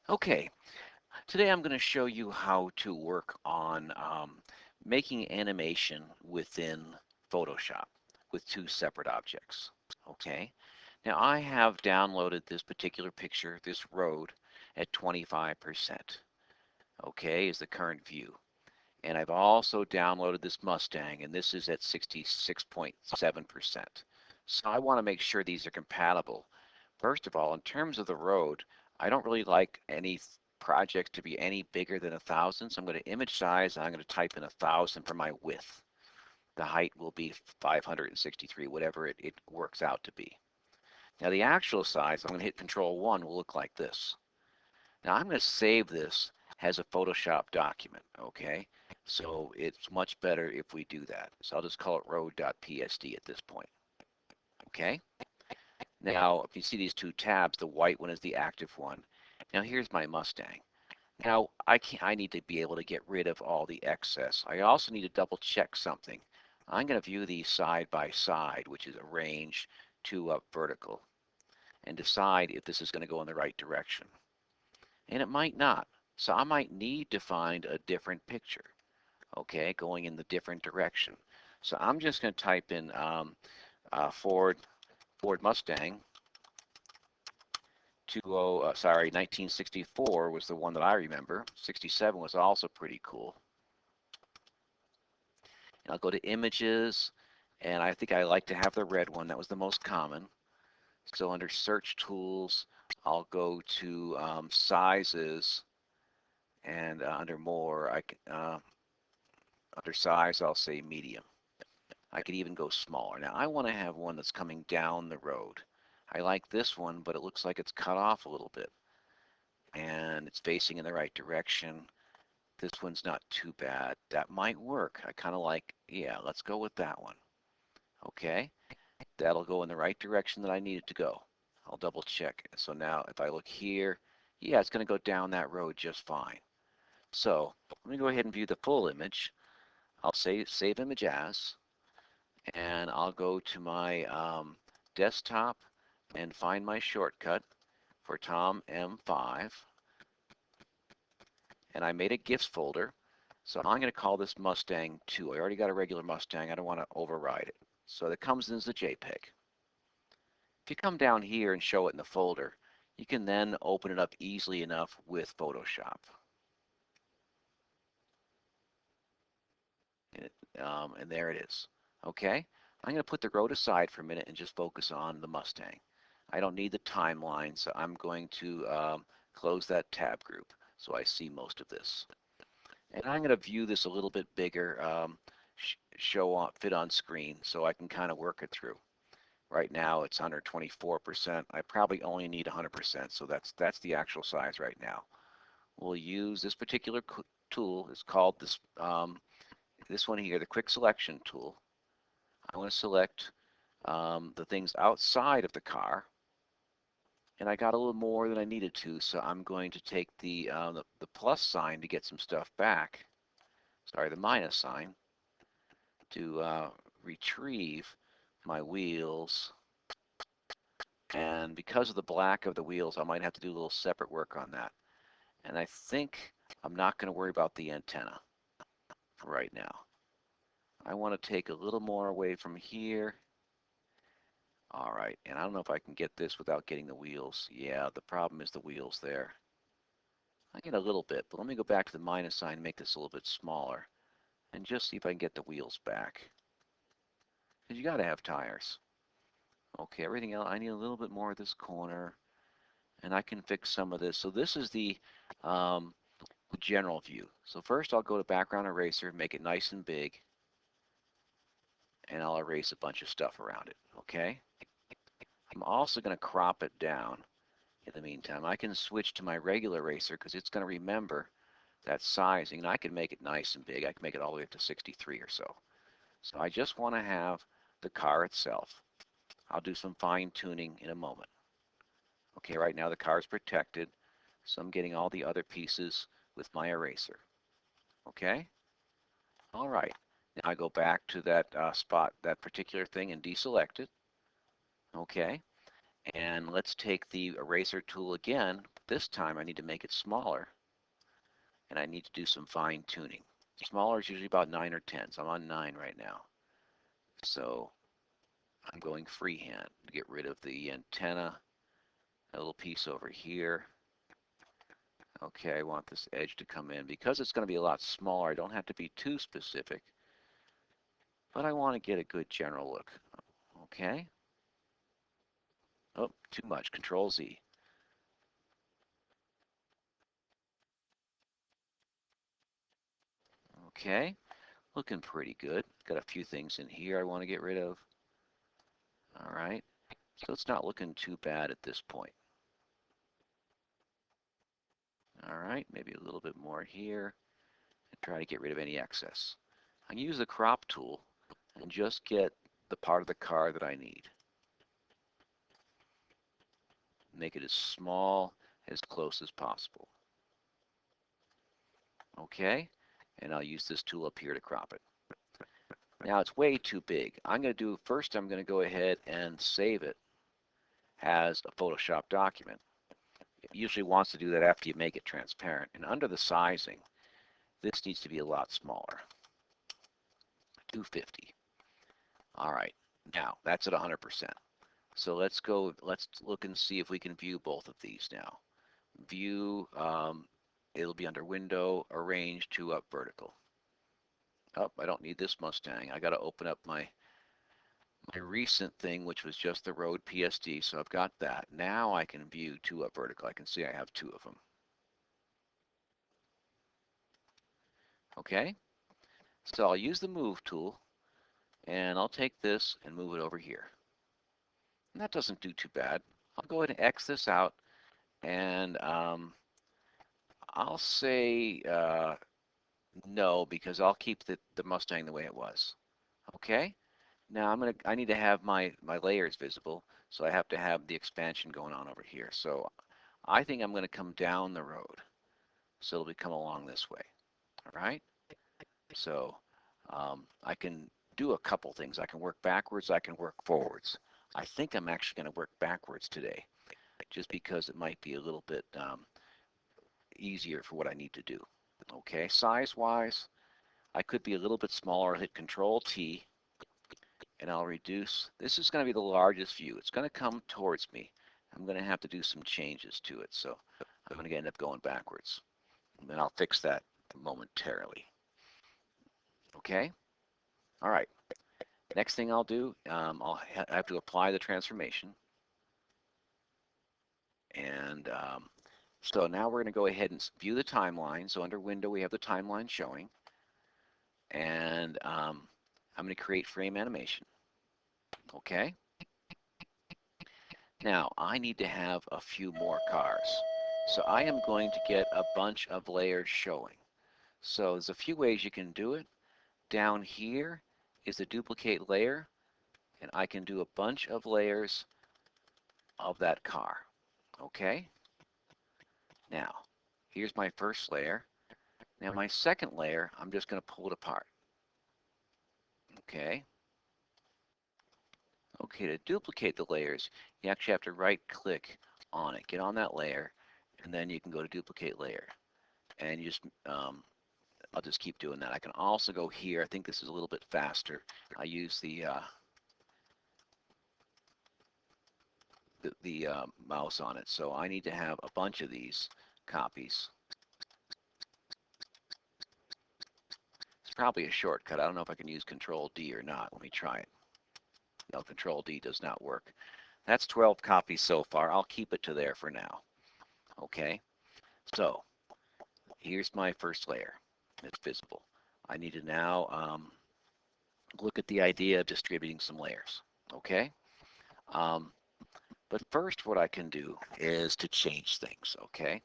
Okay, today I'm going to show you how to work on making animation within Photoshop with two separate objects. Okay, now I have downloaded this particular picture, this road, at 25%. Okay, is the current view. And I've also downloaded this Mustang, and this is at 66.7%. So I want to make sure these are compatible. First of all, in terms of the road, I don't really like any projects to be any bigger than 1,000. So I'm going to image size, and I'm going to type in 1,000 for my width. The height will be 563, whatever it works out to be. Now the actual size, I'm going to hit Control 1, will look like this. Now I'm going to save this as a Photoshop document, okay? So it's much better if we do that. So I'll just call it road.psd at this point, okay? Now, if you see these two tabs, the white one is the active one. Now here's my Mustang. Now I need to be able to get rid of all the excess. I also need to double check something. I'm going to view these side by side, which is arrange to vertical, and decide if this is going to go in the right direction. And it might not. So I might need to find a different picture, okay, going in the different direction. So I'm just going to type in Ford Mustang 1964 was the one that I remember. 67 was also pretty cool. And I'll go to images, and I think I like to have the red one. That was the most common. So under search tools, I'll go to sizes, and under more, under size, I'll say medium. I could even go smaller. Now I want to have one that's coming down the road. I like this one, but it looks like it's cut off a little bit. And it's facing in the right direction. This one's not too bad. That might work. I kind of like, yeah, let's go with that one. Okay, that'll go in the right direction that I need it to go. I'll double check. So now if I look here, yeah, it's going to go down that road just fine. So let me go ahead and view the full image. I'll say save image as, and I'll go to my desktop and find my shortcut for Tom M5. And I made a GIFs folder. So I'm going to call this Mustang 2. I already got a regular Mustang. I don't want to override it. So that comes in as a JPEG. If you come down here and show it in the folder, you can then open it up easily enough with Photoshop. And there it is. Okay, I'm going to put the road aside for a minute and just focus on the Mustang. I don't need the timeline, so I'm going to close that tab group so I see most of this. And I'm going to view this a little bit bigger, fit on screen, so I can kind of work it through. Right now it's under 24%. I probably only need 100%, so that's the actual size right now. We'll use this particular tool. It's called this one here, the Quick Selection tool. I want to select the things outside of the car, and I got a little more than I needed to, so I'm going to take the plus sign to get some stuff back. Sorry, the minus sign to retrieve my wheels. And because of the black of the wheels, I might have to do a little separate work on that. And I think I'm not going to worry about the antenna for right now. I want to take a little more away from here. All right, and I don't know if I can get this without getting the wheels. Yeah, the problem is the wheels there. I get a little bit, but let me go back to the minus sign and make this a little bit smaller and just see if I can get the wheels back. Because you got to have tires. Okay, everything else, I need a little bit more of this corner, and I can fix some of this. So this is the general view. So first I'll go to background eraser, make it nice and big, and I'll erase a bunch of stuff around it, okay? I'm also going to crop it down in the meantime. I can switch to my regular eraser because it's going to remember that sizing, and I can make it nice and big. I can make it all the way up to 63 or so. So I just want to have the car itself. I'll do some fine tuning in a moment. Okay, right now the car is protected, so I'm getting all the other pieces with my eraser. Okay? All right. Now I go back to that spot, that particular thing, and deselect it. Okay? And let's take the eraser tool again, this time I need to make it smaller, and I need to do some fine tuning. Smaller is usually about 9 or 10, so I'm on 9 right now. So I'm going freehand to get rid of the antenna, a little piece over here. Okay, I want this edge to come in. Because it's going to be a lot smaller, I don't have to be too specific, but I want to get a good general look. Okay. Oh, too much. Control Z. Okay, looking pretty good. Got a few things in here I want to get rid of. All right, so it's not looking too bad at this point. All right, maybe a little bit more here and try to get rid of any excess. I can use the crop tool and just get the part of the car that I need. Make it as small, as close as possible. Okay, and I'll use this tool up here to crop it. Now it's way too big. I'm going to do, first I'm going to go ahead and save it as a Photoshop document. It usually wants to do that after you make it transparent. And under the sizing, this needs to be a lot smaller. 250. All right, now that's at 100%. So let's look and see if we can view both of these now. View, it'll be under Window, Arrange to Up Vertical. Oh, I don't need this Mustang. I got to open up my recent thing, which was just the road PSD, so I've got that. Now I can view 2 up vertical. I can see I have 2 of them. Okay, so I'll use the Move tool, and I'll take this and move it over here. And that doesn't do too bad. I'll go ahead and X this out, and I'll say no, because I'll keep the Mustang the way it was. Okay, now I need to have my layers visible, so I have to have the expansion going on over here. So I think I'm going to come down the road, so it'll come along this way. All right, so I can do a couple things. I can work backwards, I can work forwards. I think I'm actually going to work backwards today, just because it might be a little bit easier for what I need to do. Okay, size-wise, I could be a little bit smaller. I'll hit Control T, and I'll reduce. This is going to be the largest view. It's going to come towards me. I'm going to have to do some changes to it, so I'm going to end up going backwards. And then I'll fix that momentarily. Okay? All right. Next thing I'll do, I'll have to apply the transformation. And so now we're going to go ahead and view the timeline. So under Window, we have the timeline showing. And I'm going to create frame animation. Okay? Now, I need to have a few more cars. So I am going to get a bunch of layers showing. So there's a few ways you can do it. Down here is the duplicate layer, and I can do a bunch of layers of that car. Okay? Now, here's my first layer. Now my second layer, I'm just going to pull it apart. Okay? Okay, to duplicate the layers, you actually have to right-click on it. Get on that layer, and then you can go to Duplicate Layer. And you just, I'll just keep doing that. I can also go here. I think this is a little bit faster. I use the mouse on it. So I need to have a bunch of these copies. It's probably a shortcut. I don't know if I can use Control D or not. Let me try it. No, Control D does not work. That's 12 copies so far. I'll keep it to there for now. Okay, so here's my first layer. It's visible. I need to now look at the idea of distributing some layers. Okay, but first what I can do is to change things. Okay,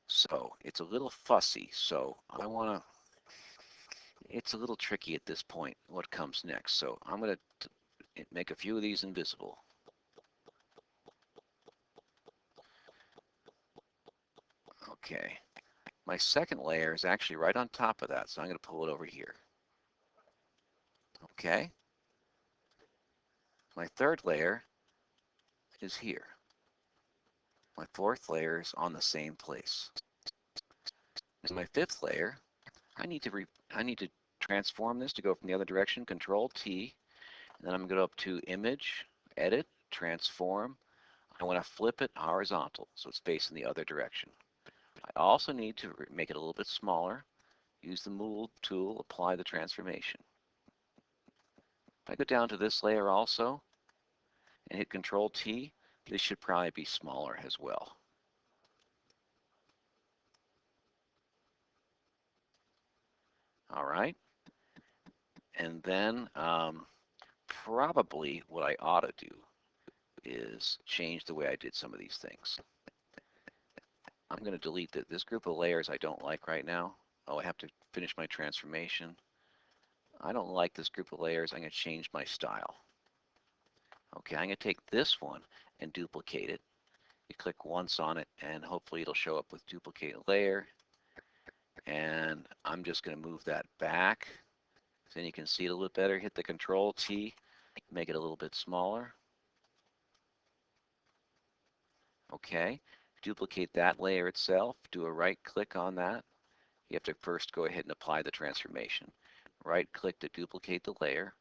so it's a little fussy. So I want to. It's a little tricky at this point. What comes next? So I'm going to make a few of these invisible. Okay. My second layer is actually right on top of that, so I'm going to pull it over here. Okay. My third layer is here. My fourth layer is on the same place. As my fifth layer, I need to transform this to go from the other direction. Control T, and then I'm going to go up to Image, Edit, Transform. I want to flip it horizontal so it's facing the other direction. I also need to make it a little bit smaller. Use the Move tool, apply the transformation. If I go down to this layer also and hit Control T, this should probably be smaller as well. All right. And then probably what I ought to do is change the way I did some of these things. I'm going to delete this group of layers I don't like right now. Oh, I have to finish my transformation. I don't like this group of layers. I'm going to change my style. Okay, I'm going to take this one and duplicate it. You click once on it and hopefully it'll show up with duplicate layer. And I'm just going to move that back. Then you can see it a little bit better. Hit the Control T, make it a little bit smaller. Okay, duplicate that layer itself. Do a right click on that. You have to first go ahead and apply the transformation. Right click to duplicate the layer.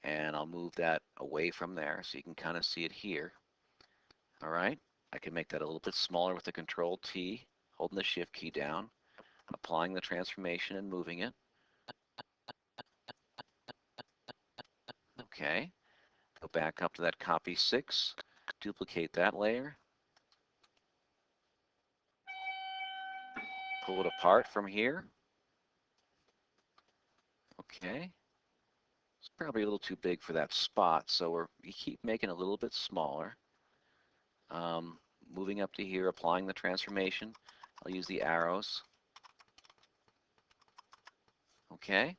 And I'll move that away from there so you can kind of see it here. All right, I can make that a little bit smaller with the Control T, holding the Shift key down, applying the transformation and moving it. Okay, go back up to that copy 6, duplicate that layer, pull it apart from here. Okay, it's probably a little too big for that spot, so we keep making it a little bit smaller. Moving up to here, applying the transformation. I'll use the arrows. Okay,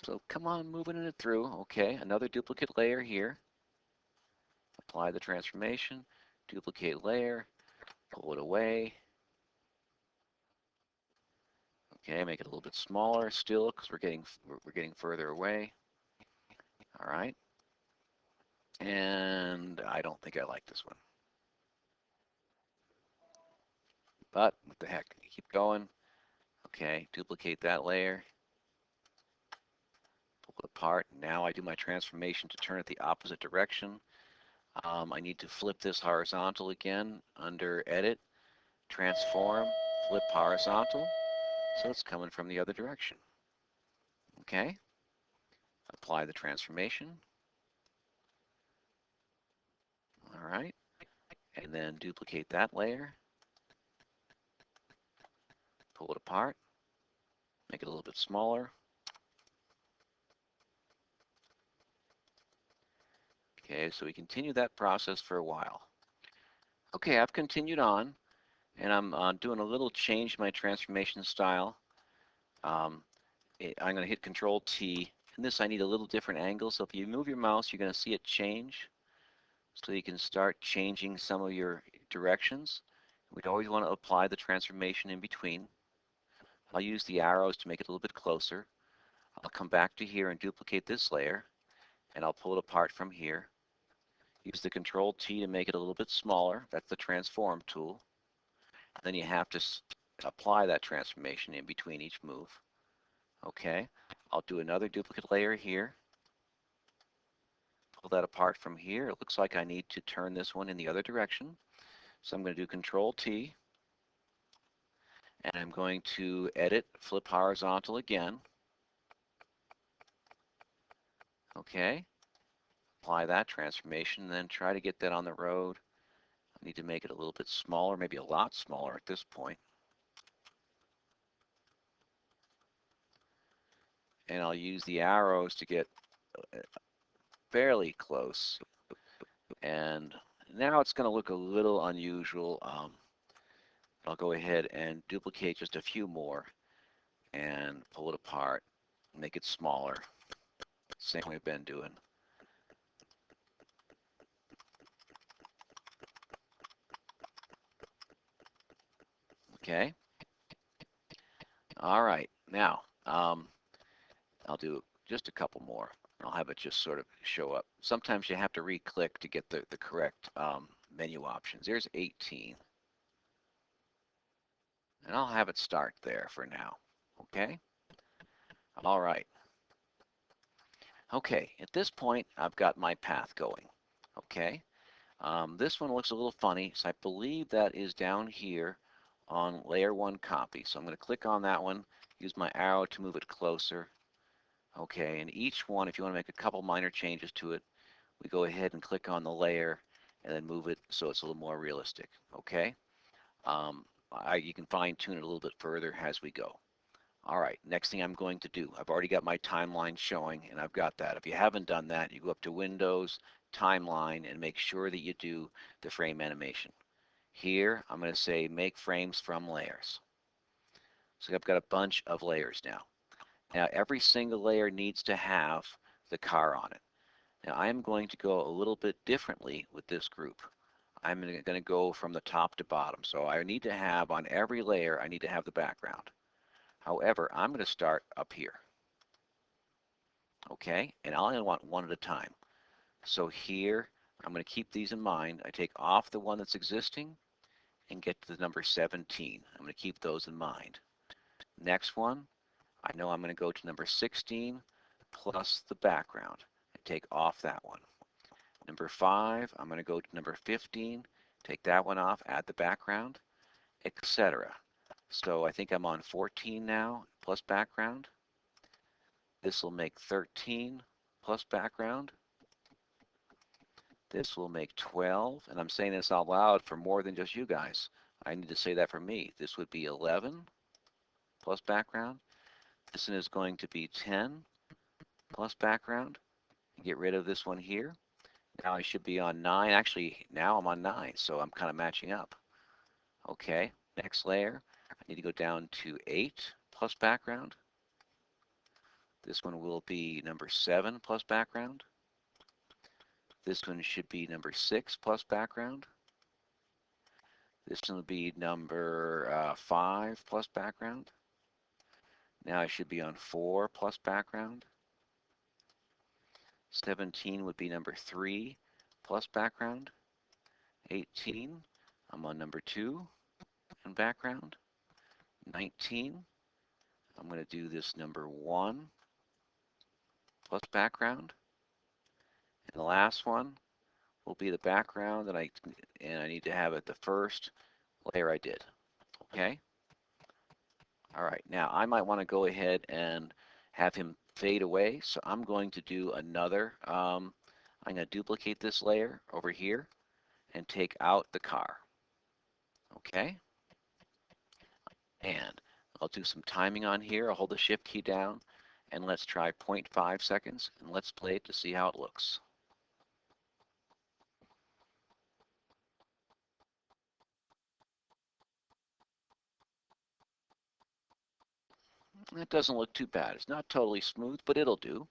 so come on, moving it through. Okay, another duplicate layer here. Apply the transformation, duplicate layer, pull it away. Okay, make it a little bit smaller still because we're getting further away. All right, and I don't think I like this one. But what the heck, keep going. Okay, duplicate that layer, pull it apart. Now I do my transformation to turn it the opposite direction. I need to flip this horizontal again under Edit, Transform, Flip Horizontal. So it's coming from the other direction. Okay, apply the transformation. All right, and then duplicate that layer, pull it apart, make it a little bit smaller. Okay, so we continue that process for a while. Okay, I've continued on, and I'm doing a little change in my transformation style. I'm going to hit Control T. And this I need a little different angle, so if you move your mouse, you're going to see it change. So you can start changing some of your directions. We'd always want to apply the transformation in between. I'll use the arrows to make it a little bit closer. I'll come back to here and duplicate this layer, and I'll pull it apart from here. Use the Control T to make it a little bit smaller. That's the Transform tool. Then you have to apply that transformation in between each move. Okay, I'll do another duplicate layer here. Pull that apart from here. It looks like I need to turn this one in the other direction. So I'm going to do Control T. And I'm going to edit, flip horizontal again. Okay, apply that transformation, then try to get that on the road. I need to make it a little bit smaller, maybe a lot smaller at this point. And I'll use the arrows to get fairly close. And now it's going to look a little unusual. I'll go ahead and duplicate just a few more and pull it apart, make it smaller. Same way I've been doing. Okay. All right. Now, I'll do just a couple more. I'll have it just sort of show up. Sometimes you have to re-click to get the correct menu options. There's 18. And I'll have it start there for now. Okay? All right. Okay, at this point, I've got my path going. Okay? This one looks a little funny, so I believe that is down here on layer 1 copy. So I'm going to click on that one, use my arrow to move it closer. Okay, and each one, if you want to make a couple minor changes to it, we go ahead and click on the layer and then move it so it's a little more realistic. Okay? You can fine tune it a little bit further as we go. All right, next thing I'm going to do, I've already got my timeline showing, and I've got that. If you haven't done that, you go up to Windows, Timeline, and make sure that you do the frame animation. Here, I'm going to say make frames from layers. So I've got a bunch of layers now. Now, every single layer needs to have the car on it. Now, I'm going to go a little bit differently with this group. I'm going to go from the top to bottom. So I need to have, on every layer, I need to have the background. However, I'm going to start up here. Okay, and I only want one at a time. So here, I'm going to keep these in mind. I take off the one that's existing and get to the number 17. I'm going to keep those in mind. Next one, I know I'm going to go to number 16 plus the background and take off that one. Number 5, I'm going to go to number 15, take that one off, add the background, etc. So I think I'm on 14 now, plus background. This will make 13 plus background. This will make 12, and I'm saying this out loud for more than just you guys. I need to say that for me. This would be 11 plus background. This one is going to be 10 plus background. Get rid of this one here. Now I should be on 9. Actually, now I'm on 9, so I'm kind of matching up. Okay, next layer. I need to go down to 8 plus background. This one will be number 7 plus background. This one should be number 6 plus background. This one will be number 5 plus background. Now I should be on 4 plus background. 17 would be number 3 plus background. 18, I'm on number 2 and background. 19, I'm going to do this number 1 plus background. And the last one will be the background, and I need to have it the first layer I did. Okay? All right, now I might want to go ahead and have him fade away, so I'm going to do another, I'm going to duplicate this layer over here and take out the car. Okay? And I'll do some timing on here. I'll hold the shift key down, and let's try 0.5 seconds, and let's play it to see how it looks. It doesn't look too bad. It's not totally smooth, but it'll do.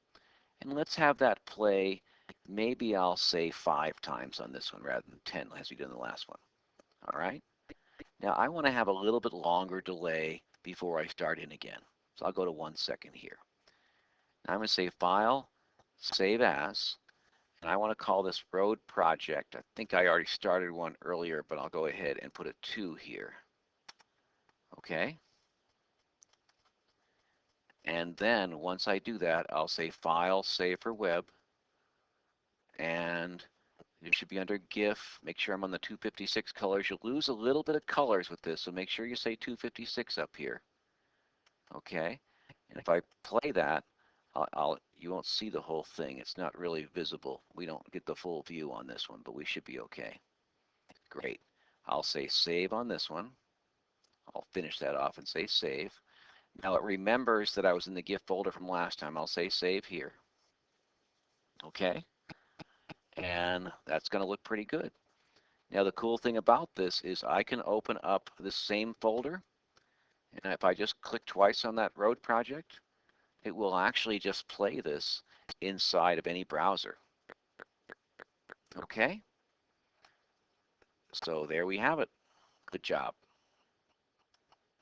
And let's have that play, maybe I'll say 5 times on this one rather than 10 as we did in the last one. All right? Now I want to have a little bit longer delay before I start in again. So I'll go to 1 second here. Now I'm going to say File, Save As, and I want to call this Road Project. I think I already started one earlier, but I'll go ahead and put a 2 here. Okay? And then once I do that, I'll say File, Save for Web, and it should be under GIF. Make sure I'm on the 256 colors. You'll lose a little bit of colors with this, so make sure you say 256 up here. Okay? And if I play that, you won't see the whole thing. It's not really visible. We don't get the full view on this one, but we should be okay. Great. I'll say save on this one. I'll finish that off and say save. Now it remembers that I was in the GIF folder from last time. I'll say save here. Okay? And that's going to look pretty good. Now the cool thing about this is I can open up this same folder, and if I just click twice on that road project, it will actually just play this inside of any browser. Okay? So there we have it. Good job.